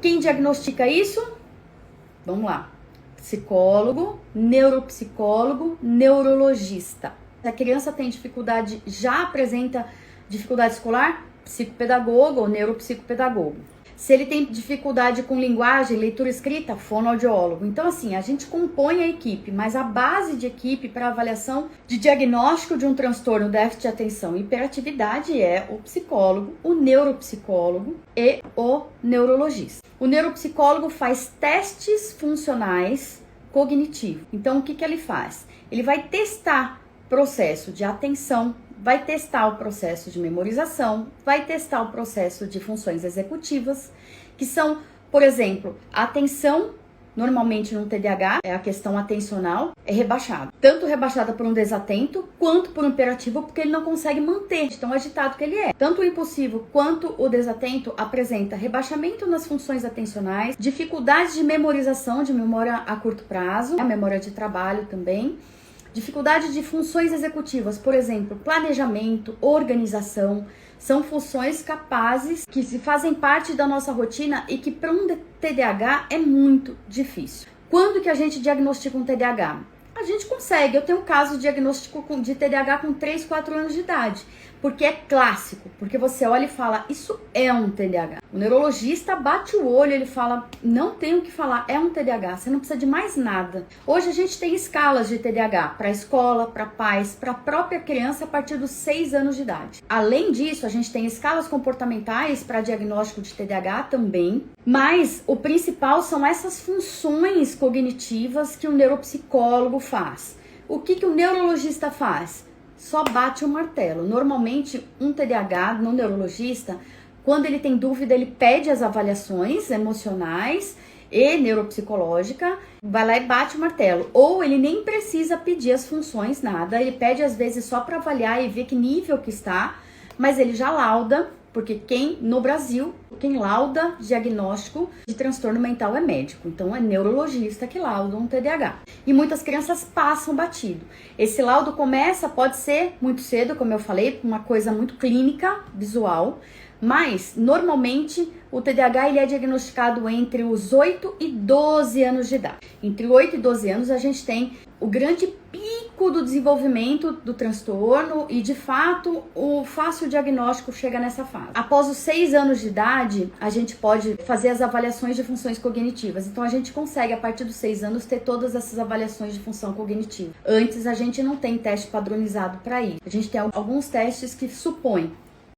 Quem diagnostica isso? Vamos lá. Psicólogo, neuropsicólogo, neurologista. Se a criança tem dificuldade, já apresenta dificuldade escolar, psicopedagogo ou neuropsicopedagogo. Se ele tem dificuldade com linguagem, leitura escrita, fonoaudiólogo. Então, assim, a gente compõe a equipe, mas a base de equipe para avaliação de diagnóstico de um transtorno déficit de atenção e hiperatividade é o psicólogo, o neuropsicólogo e o neurologista. O neuropsicólogo faz testes funcionais cognitivos. Então, o que ele faz? Ele vai testar processo de atenção, vai testar o processo de memorização, vai testar o processo de funções executivas, que são, por exemplo, a atenção, normalmente no TDAH, a questão atencional é rebaixada. Tanto rebaixada por um desatento, quanto por um hiperativo, porque ele não consegue manter de tão agitado que ele é. Tanto o impulsivo quanto o desatento apresenta rebaixamento nas funções atencionais, dificuldade de memorização, de memória a curto prazo, a memória de trabalho também, dificuldade de funções executivas, por exemplo, planejamento, organização, são funções capazes que se fazem parte da nossa rotina e que para um TDAH é muito difícil. Quando que a gente diagnostica um TDAH? A gente consegue, eu tenho um caso de diagnóstico de TDAH com 3, 4 anos de idade, porque é clássico, porque você olha e fala, isso é um TDAH. O neurologista bate o olho, ele fala, não tem o que falar, é um TDAH, você não precisa de mais nada. Hoje a gente tem escalas de TDAH para a escola, para pais, para a própria criança a partir dos 6 anos de idade. Além disso, a gente tem escalas comportamentais para diagnóstico de TDAH também, mas o principal são essas funções cognitivas que o neuropsicólogo faz. O que o neurologista faz? Só bate o martelo. Normalmente, um TDAH no neurologista, quando ele tem dúvida, ele pede as avaliações emocionais e neuropsicológica, vai lá e bate o martelo. Ou ele nem precisa pedir as funções, nada, ele pede às vezes só para avaliar e ver que nível que está, mas ele já lauda, porque no Brasil, quem lauda diagnóstico de transtorno mental é médico, então é neurologista que lauda um TDAH. E muitas crianças passam batido. Esse laudo pode ser muito cedo, como eu falei, uma coisa muito clínica, visual, mas normalmente o TDAH ele é diagnosticado entre os 8 e 12 anos de idade. Entre 8 e 12 anos a gente tem o grande pico do desenvolvimento do transtorno e, de fato, o fácil diagnóstico chega nessa fase. Após os 6 anos de idade, a gente pode fazer as avaliações de funções cognitivas. Então, a gente consegue, a partir dos 6 anos, ter todas essas avaliações de função cognitiva. Antes, a gente não tem teste padronizado para isso. A gente tem alguns testes que supõem